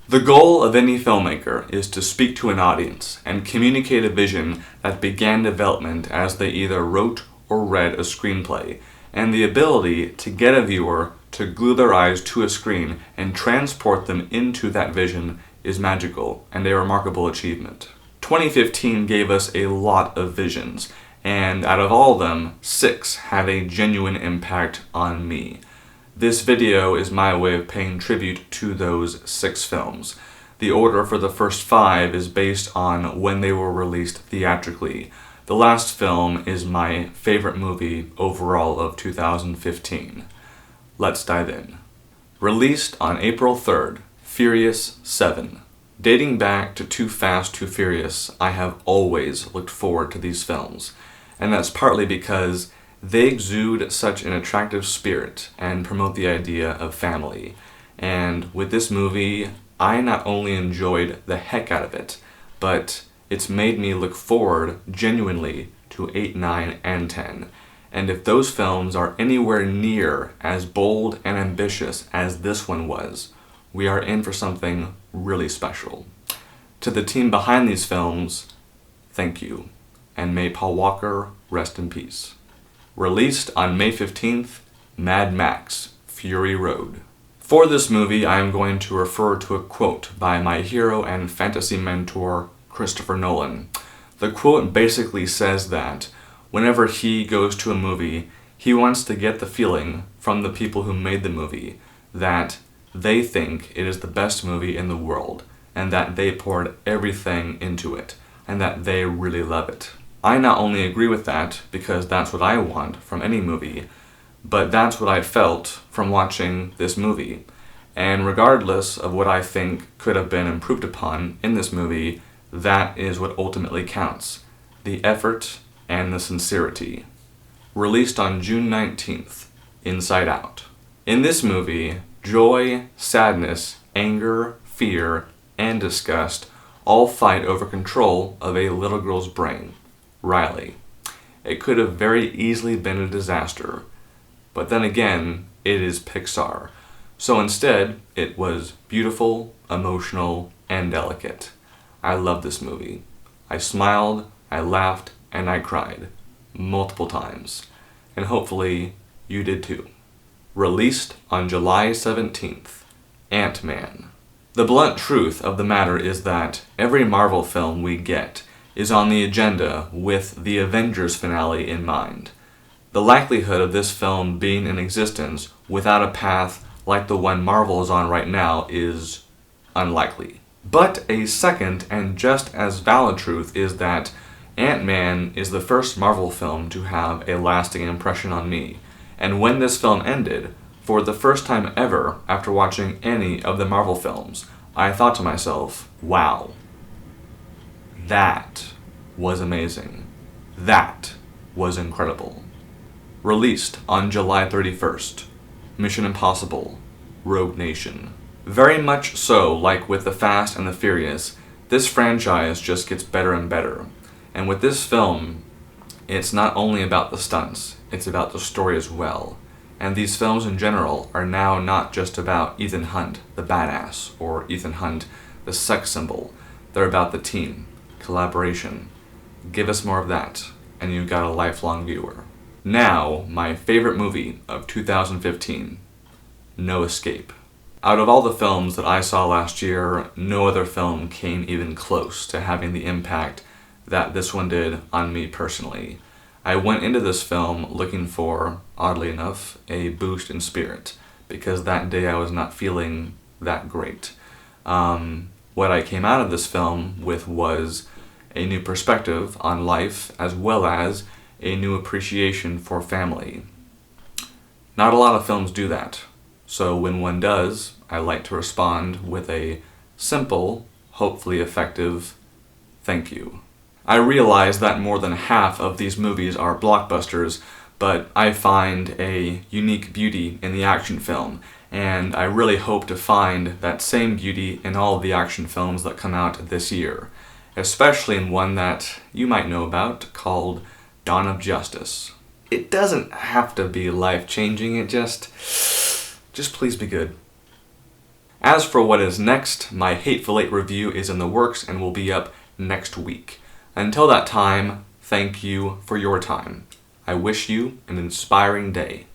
The goal of any filmmaker is to speak to an audience and communicate a vision that began development as they either wrote or read a screenplay, and the ability to get a viewer to glue their eyes to a screen and transport them into that vision is magical and a remarkable achievement. 2015 gave us a lot of visions, and out of all of them, 6 had a genuine impact on me. This video is my way of paying tribute to those 6 films. The order for the first 5 is based on when they were released theatrically. The last film is my favorite movie overall of 2015. Let's dive in. Released on April 3rd, Furious 7. Dating back to Too Fast, Too Furious, I have always looked forward to these films, and that's partly because they exude such an attractive spirit and promote the idea of family. And with this movie, I not only enjoyed the heck out of it, but it's made me look forward genuinely to 8, 9, and 10. And if those films are anywhere near as bold and ambitious as this one was, we are in for something really special. To the team behind these films, thank you, and may Paul Walker rest in peace. Released on May 15th, Mad Max, Fury Road. For this movie, I am going to refer to a quote by my hero and fantasy mentor, Christopher Nolan. The quote basically says that whenever he goes to a movie, he wants to get the feeling from the people who made the movie that they think it is the best movie in the world, and that they poured everything into it, and that they really love it. I not only agree with that, because that's what I want from any movie, but that's what I felt from watching this movie. And regardless of what I think could have been improved upon in this movie, that is what ultimately counts. The effort and the sincerity. Released on June 19th, Inside Out. In this movie, joy, sadness, anger, fear, and disgust all fight over control of a little girl's brain, Riley. It could have very easily been a disaster, but then again, it is Pixar. So instead, it was beautiful, emotional, and delicate. I love this movie. I smiled, I laughed, and I cried. Multiple times. And hopefully, you did too. Released on July 17th, AntMan. The blunt truth of the matter is that every Marvel film we get is on the agenda with the Avengers finale in mind. The likelihood of this film being in existence without a path like the one Marvel is on right now is unlikely. But a second and just as valid truth is that Ant-Man is the first Marvel film to have a lasting impression on me. And when this film ended, for the first time ever after watching any of the Marvel films, I thought to myself, wow, that was amazing. That was incredible. Released on July 31st, Mission Impossible, Rogue Nation. Very much so, like with The Fast and the Furious, this franchise just gets better and better. And with this film, it's not only about the stunts, it's about the story as well. And these films in general are now not just about Ethan Hunt, the badass, or Ethan Hunt, the sex symbol. They're about the team, collaboration. Give us more of that, and you've got a lifelong viewer. Now, my favorite movie of 2015, No Escape. Out of all the films that I saw last year, no other film came even close to having the impact that this one did on me personally. I went into this film looking for, oddly enough, a boost in spirit, because that day I was not feeling that great. What I came out of this film with was a new perspective on life, as well as a new appreciation for family. Not a lot of films do that, so when one does, I like to respond with a simple, hopefully effective, thank you. I realize that more than half of these movies are blockbusters, but I find a unique beauty in the action film, and I really hope to find that same beauty in all of the action films that come out this year, especially in one that you might know about called Dawn of Justice. It doesn't have to be life-changing, it just please be good. As for what is next, my Hateful Eight review is in the works and will be up next week. Until that time, thank you for your time. I wish you an inspiring day.